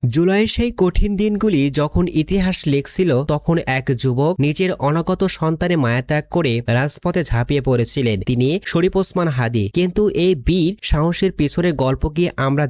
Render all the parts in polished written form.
জুলাইয়ের সেই কঠিন দিনগুলি যখন ইতিহাস লেখছিল, তখন এক যুবক নিজের অনাগত সন্তানে মায়াত্যাগ করে রাজপথে ঝাঁপিয়ে পড়েছিলেন। তিনি শরীফ ওসমান হাদি। কিন্তু এই বীর সাহসের পিছনের গল্প কি আমরা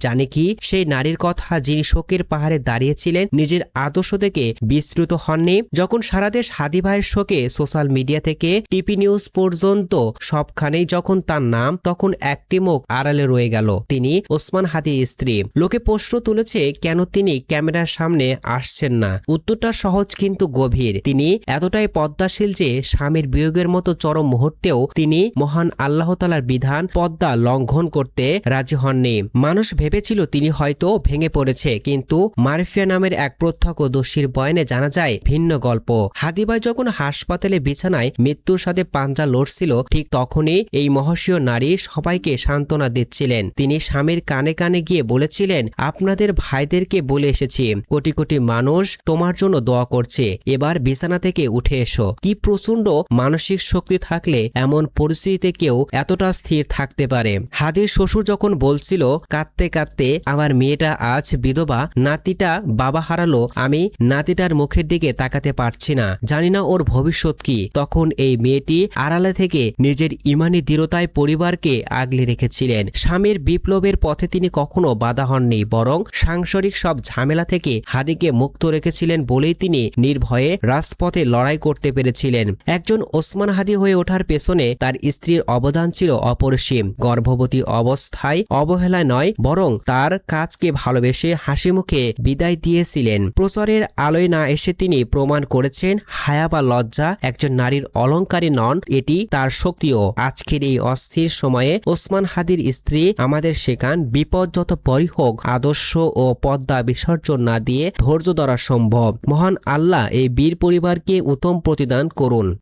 জানি কি সেই নারীর কথা যিনি শোকের পাহাড়ে দাঁড়িয়েছিলেন, নিজের আদর্শ থেকে বিস্মৃত হননি? যখন সারা দেশ হাদি ভাইয়ের শোকে, সোশ্যাল মিডিয়া থেকে টিভি নিউজ পর্যন্ত সবখানেই যখন তার নাম, তখন একটি মুখ আড়ালে রয়ে গেল। তিনি ওসমান হাদির স্ত্রী। লোকে প্রশ্ন তুলেছে, কেন তিনি ক্যামেরার সামনে আসছেন না? উত্তরটা সহজ কিন্তু গভীর। তিনি এতটাই পদ্মাশীল যে স্বামীর বিয়োগের মতো চরম মুহূর্তেও তিনি মহান আল্লাহ তাআলার বিধান পদ্মা লঙ্ঘন করতে রাজি হননি। মানুষ ভেবেছিল তিনি হয়তো ভেঙে পড়েছে, কিন্তু মারফিয়া নামের এক প্রত্যক্ষদর্শীর বয়ানে জানা যায় ভিন্ন গল্প। হাদিবাই যখন হাসপাতালে বিছানায় মৃত্যুর সাথে পাঞ্জা লড়ছিল, ঠিক তখনই এই মহাশীয় নারী সবাইকে সান্ত্বনা দিচ্ছিলেন। তিনি স্বামীর কানে কানে গিয়ে বলেছিলেন, আপনাদের ভাইদেরকে বলে এসেছি, কোটি কোটি মানুষ তোমার জন্য দোয়া করছে, এবার বিছানা থেকে উঠে এসো। কি প্রচন্ড মানসিক শক্তি থাকলে এমন পরিস্থিতিতে কেউ এতটা স্থির থাকতে পারে? হাদির শ্বশুর যখন বলছিল কাঁদতে কাঁদতে, আমার মেয়েটা আজ বিধবা, নাতিটা বাবা হারালো, আমি নাতিটার মুখের দিকে তাকাতে পারছি না, জানি না ওর ভবিষ্যৎ কি, তখন এই মেয়েটি আড়ালে থেকে নিজের ইমানি দৃঢ়তায় পরিবারকে আগলে রেখেছিলেন। স্বামীর বিপ্লবের পথে তিনি কখনো বাধা হননি, বরং সাংসারিক সব ঝামেলা থেকে হাদিকে মুক্ত রেখেছিলেন বলেই তিনি নির্ভয়ে রাজপথে লড়াই করতে পেরেছিলেন। একজন ওসমান হাদি হয়ে ওঠার পেছনে তার স্ত্রীর অবদান ছিল অপরিসীম। গর্ভবতী অবস্থায় অবহেলায় নয়, বরং তার কাজকে ভালোবেসে হাসি মুখে বিদায় দিয়েছিলেন। প্রচারের আলোয় না এসে তিনি প্রমাণ করেছেন, হায়া বা লজ্জা একজন নারীর অলংকারী নন, এটি তার শক্তিও। আজকের এই অস্থির সময়ে ওসমান হাদির স্ত্রী আমাদের শেখান, বিপদ যত বড়ই হোক, আদর্শ ও পদ্মা বিসর্জন না দিয়ে ধৈর্য ধরা সম্ভব। মহান আল্লাহ এই বীর পরিবারকে উত্তম প্রতিদান করুন।